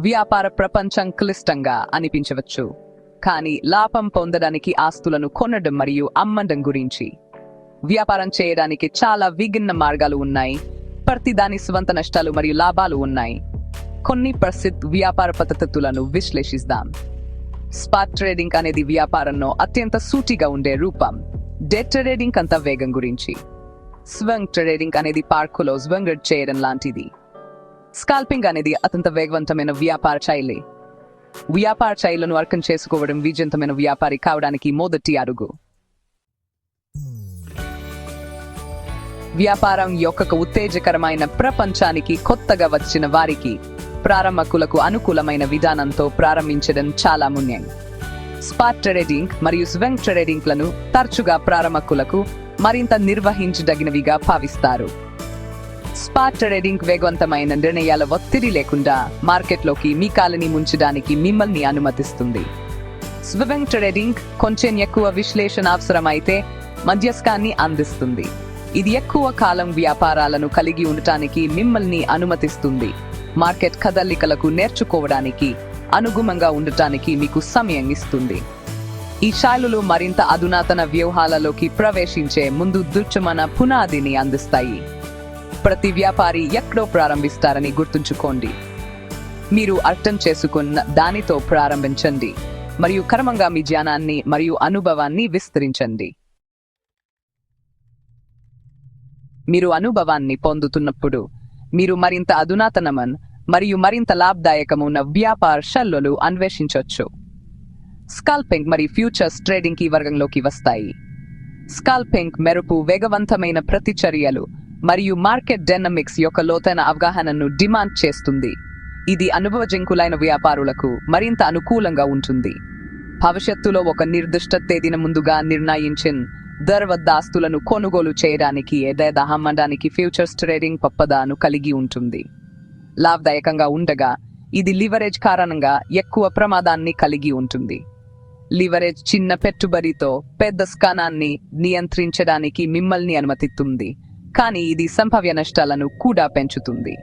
వ్యాపార ప్రపంచం క్లిష్టంగా అనిపించవచ్చు, కానీ లాభం పొందడానికి ఆస్తులను కొనడం మరియు అమ్మడం గురించి. వ్యాపారం చేయడానికి చాలా విభిన్న మార్గాలు ఉన్నాయి. ప్రతి దాని స్వంత నష్టాలు మరియు లాభాలు ఉన్నాయి. కొన్ని ప్రసిద్ధ వ్యాపార పద్ధతులను విశ్లేషిద్దాం. స్పాట్ ట్రేడింగ్ అనేది వ్యాపారంలో అత్యంత సూటిగా ఉండే రూపం. డే ట్రేడింగ్ అంత వేగం గురించి. స్వింగ్ ట్రేడింగ్ అనేది పార్కులో స్వింగ్ చేయడం లాంటిది. స్కాల్పింగ్ అనేది అత్యంత వేగవంతమైన వ్యాపార శైలి. వ్యాపార శైలిలను అర్థం చేసుకోవడం విజయవంతమైన వ్యాపారి కావడానికి మొదటి అడుగు. వ్యాపారం యొక్క ఉత్తేజకరమైన ప్రపంచానికి కొత్తగా వచ్చిన వారికి ప్రారంభకులకు అనుకూలమైన విధానంతో ప్రారంభించడం చాలా ముఖ్యం. స్పాట్ ట్రేడింగ్ మరియు స్వింగ్ ట్రేడింగ్లను తరచుగా ప్రారంభకులకు మరింత నిర్వహించదగినవిగా భావిస్తారు. స్పాట్ ట్రేడింగ్ వేగవంతమైన నిర్ణయాల ఒత్తిడి లేకుండా మార్కెట్లోకి మీ కాలిని ముంచడానికి మిమ్మల్ని అనుమతిస్తుంది. స్వింగ్ ట్రేడింగ్ కొంచెం ఎక్కువ విశ్లేషణ అవసరమైతే మధ్యస్థాన్ని అందిస్తుంది. ఇది ఎక్కువ కాలం వ్యాపారాలను కలిగి ఉండటానికి మిమ్మల్ని అనుమతిస్తుంది. మార్కెట్ కదలికలకు నేర్చుకోవడానికి అనుగుణంగా ఉండటానికి మీకు సమయం ఇస్తుంది. ఈ శైలులు మరింత అధునాతన వ్యూహాలలోకి ప్రవేశించే ముందు దుర్చమైన పునాదిని అందిస్తాయి. ప్రతి వ్యాపారి ఎక్కడో ప్రారంభిస్తారని గుర్తుంచుకోండి. మీరు అర్థం చేసుకున్న దానితో ప్రారంభించండి మరియు క్రమంగా మీ జ్ఞానాన్ని మరియు అనుభవాన్ని విస్తరించండి. మీరు అనుభవాన్ని పొందుతున్నప్పుడు మీరు మరింత అధునాతనమైన మరియు మరింత లాభదాయకమైన వ్యాపార శైలులు అన్వేషించవచ్చు. స్కాల్పింగ్ మరియు ఫ్యూచర్స్ ట్రేడింగ్ ఈ వర్గంలోకి వస్తాయి. స్కాల్పింగ్ మెరుపు వేగవంతమైన ప్రతిచర్యలు మరియు మార్కెట్ డైనమిక్స్ యొక్క లోతైన అవగాహనను డిమాండ్ చేస్తుంది. ఇది అనుభవజ్ఞులైన వ్యాపారులకు మరింత అనుకూలంగా ఉంటుంది. భవిష్యత్తులో ఒక నిర్దిష్ట తేదీన ముందుగా నిర్ణయించిన ధర వద్ద ఆస్తులను కొనుగోలు చేయడానికి లేదా అమ్మడానికి ఫ్యూచర్స్ ట్రేడింగ్ పప్పదాను కలిగి ఉంటుంది. లాభదాయకంగా ఉండగా ఇది లివరేజ్ కారణంగా ఎక్కువ ప్రమాదాన్ని కలిగి ఉంటుంది. లివరేజ్ చిన్న పెట్టుబడితో పెద్ద స్థానాన్ని నియంత్రించడానికి మిమ్మల్ని అనుమతిస్తుంది, కానీ ఇది సంభావ్య నష్టాలను కూడా పెంచుతుంది.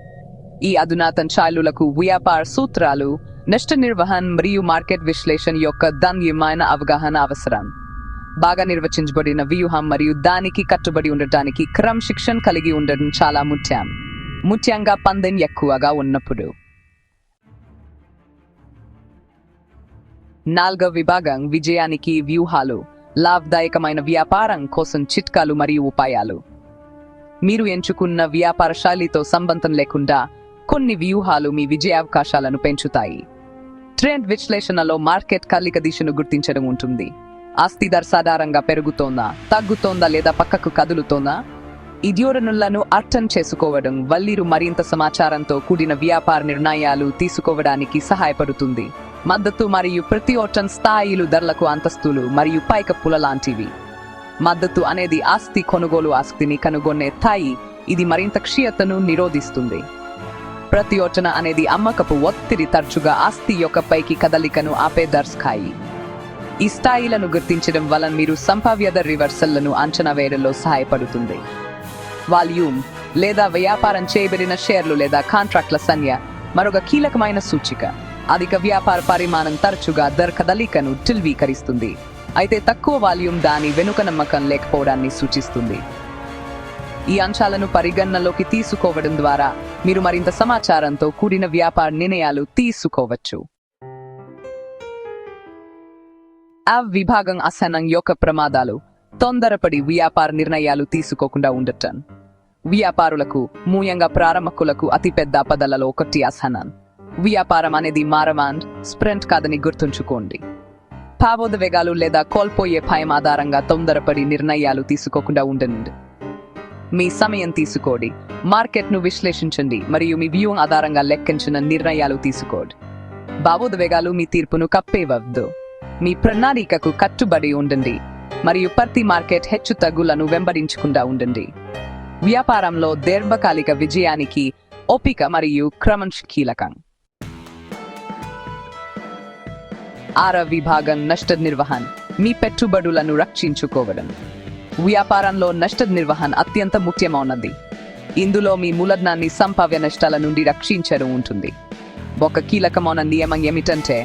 ఈ అధునాతన శైలులకు వ్యాపార సూత్రాలు, నష్ట నిర్వహణ మరియు మార్కెట్ విశ్లేషణ యొక్క దాన్యమైన అవగాహన అవసరం. బాగా నిర్వచించబడిన వ్యూహం మరియు దానికి కట్టుబడి ఉండటానికి క్రమశిక్షణ కలిగి ఉండడం చాలా ముఖ్యం, ముఖ్యంగా పందెం ఎక్కువగా ఉన్నప్పుడు. 4వ విభాగం విజయానికి వ్యూహాలు. లాభదాయకమైన వ్యాపారం కోసం చిట్కాలు మరియు ఉపాయాలు. మీరు ఎంచుకున్న వ్యాపార శైలితో సంబంధం లేకుండా కొన్ని వ్యూహాలు మీ విజయావకాశాలను పెంచుతాయి. ట్రెండ్ విశ్లేషణలో మార్కెట్ కదలిక దిశను గుర్తించడం ఉంటుంది. ఆస్తి ధర సాధారణంగా పెరుగుతోందా, తగ్గుతోందా లేదా పక్కకు కదులుతోందా? ఈ ధోరణులను అర్థం చేసుకోవడం వల్ల మరింత సమాచారంతో కూడిన వ్యాపార నిర్ణయాలు తీసుకోవడానికి సహాయపడుతుంది. మద్దతు మరియు ప్రతిఘటన స్థాయిలు ధరలకు అంతస్తులు మరియు పైకప్పుల లాంటివి. మద్దతు అనేది ఆస్తి కొనుగోలు ఆస్తిని కనుగొనే స్థాయి. ఇది మరింత క్షీయతను నిరోధిస్తుంది. ప్రతిఘటన అనేది అమ్మకపు ఒత్తిడి, తరచుగా ఆస్తి యొక్క పైకి కదలికను ఆపే ధర స్థాయి. ఈ స్థాయిలను గుర్తించడం వలన మీరు సంభావ్య ధర రివర్సల్లను అంచనా వేయడంలో సహాయపడుతుంది. వాల్యూమ్ లేదా వ్యాపారం చేయబడిన షేర్లు లేదా కాంట్రాక్ట్ల సంఖ్య మరొక కీలకమైన సూచిక. అధిక వ్యాపార పరిమాణం తరచుగా ధర కదలికను ధృవీకరిస్తుంది, అయితే తక్కువ వాల్యూమ్ దాని వెనుక నమ్మకం లేకపోవడాన్ని సూచిస్తుంది. ఈ అంశాలను పరిగణనలోకి తీసుకోవడం ద్వారా మీరు మరింత సమాచారంతో కూడిన వ్యాపార నిర్ణయాలు తీసుకోవచ్చు. విభాగం అసహనం యొక్క ప్రమాదాలు. తొందరపడి వ్యాపార నిర్ణయాలు తీసుకోకుండా ఉండటం. వ్యాపారులకు, ముఖ్యంగా ప్రారంభకులకు అతిపెద్ద ఆపదలలో ఒకటి అసహనం. వ్యాపారం అనేది మారమాండ్ స్ప్రింట్ కాదని గుర్తుంచుకోండి. భావోద్వేగాలు లేదా కోల్పోయే భయం ఆధారంగా తొందరపడి నిర్ణయాలు తీసుకోకుండా ఉండండి. మీ సమయం తీసుకోండి, మార్కెట్ను విశ్లేషించండి మరియు మీ వ్యూహం ఆధారంగా లెక్కించిన నిర్ణయాలు తీసుకోండి. భావోద్వేగాలు మీ తీర్పును కప్పేవద్దు. మీ ప్రణాళికకు కట్టుబడి ఉండండి మరియు ప్రతి మార్కెట్ హెచ్చు తగ్గులను వెంబడించకుండా ఉండండి. వ్యాపారంలో దీర్ఘకాలిక విజయానికి ఓపిక మరియు క్రమశిక్షణ కీలకం. 6వ విభాగం నష్ట నిర్వహణ. మీ పెట్టుబడులను రక్షించుకోవడం. వ్యాపారంలో నష్ట నిర్వహణ అత్యంత ముఖ్యమైనది. ఇందులో మీ మూలధనాన్ని సంభావ్య నష్టాల నుండి రక్షించడం ఉంటుంది. ఒక కీలకమైన నియమం ఏమిటంటే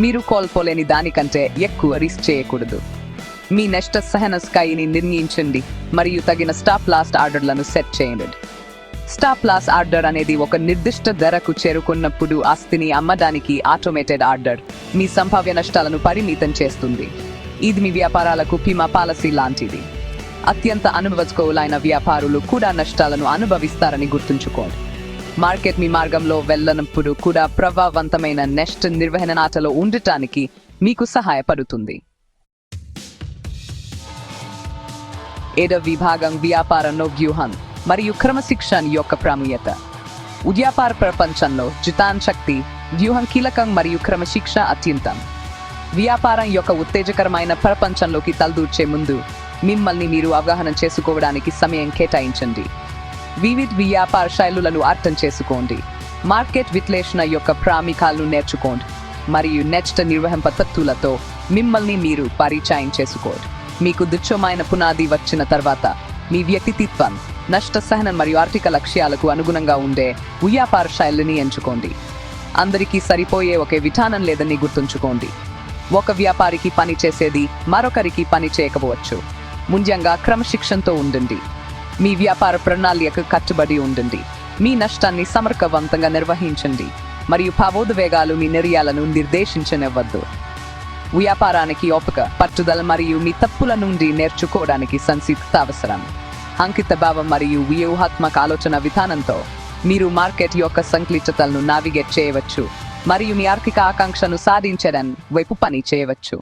మీరు కోల్పోలేని దానికంటే ఎక్కువ రిస్క్ చేయకూడదు. మీ నష్ట సహన స్థాయిని నిర్ణయించండి మరియు తగిన స్టాప్ లాస్ ఆర్డర్లను సెట్ చేయండి. స్టాప్ లాస్ ఆర్డర్ అనేది ఒక నిర్దిష్ట ధరకు చేరుకున్నప్పుడు ఆస్తిని అమ్మడానికి ఆటోమేటెడ్ ఆర్డర్ మీ సంభావ్య నష్టాలను పరిమితం చేస్తుంది. ఇది మీ వ్యాపారాలకు బీమా పాలసీ లాంటిది. అత్యంత అనుభవజ్ఞులైన వ్యాపారులు కూడా నష్టాలను అనుభవిస్తారని గుర్తుంచుకోండి. మార్కెట్ మీ మార్గంలో వెళ్ళనప్పుడు కూడా ప్రభావవంతమైన నష్ట నిర్వహణలో ఉండటానికి మీకు సహాయపడుతుంది. 7వ విభాగం వ్యాపారంలో వ్యూహం మరియు క్రమశిక్షణ యొక్క ప్రాముఖ్యత. వ్యాపార ప్రపంచంలో శక్తి, వ్యూహం కీలకం మరియు క్రమశిక్షణ అత్యంతం. వ్యాపారం యొక్క ఉత్తేజకరమైన ప్రపంచంలోకి తలదూర్చే ముందు మిమ్మల్ని మీరు అవగాహన చేసుకోవడానికి సమయం కేటాయించండి. వివిధ వ్యాపార శైలులను అర్థం చేసుకోండి. మార్కెట్ విశ్లేషణ యొక్క ప్రాముఖ్యాలను నేర్చుకోండి మరియు నష్ట నిర్వహణ పద్ధతులతో మిమ్మల్ని మీరు పరిచయం చేసుకోండి. మీకు దృఢమైన పునాది వచ్చిన తర్వాత మీ వ్యక్తిత్వం, నష్ట సహనం మరియు ఆర్థిక లక్ష్యాలకు అనుగుణంగా ఉండే వ్యాపార శైలిని ఎంచుకోండి. అందరికీ సరిపోయే ఒకే విధానం లేదని గుర్తుంచుకోండి. ఒక వ్యాపారికి పని చేసేది మరొకరికి పని చేయకపోవచ్చు. ముఖ్యంగా క్రమశిక్షణతో ఉండండి. మీ వ్యాపార ప్రణాళికకు కట్టుబడి ఉండండి. మీ నష్టాన్ని సమర్థవంతంగా నిర్వహించండి మరియు భావోద్వేగాలు మీ నిర్ణయాలను నిర్దేశించనివ్వద్దు. వ్యాపారానికి ఓపిక, పట్టుదల మరియు మీ తప్పుల నుండి నేర్చుకోవడానికి సంసిద్ధత అవసరం. అంకిత భావం మరియు వ్యూహాత్మక ఆలోచన విధానంతో మీరు మార్కెట్ యొక్క సంక్లిష్టతలను నావిగేట్ చేయవచ్చు మరియు మీ ఆర్థిక ఆకాంక్షను సాధించడం వైపు పని చేయవచ్చు.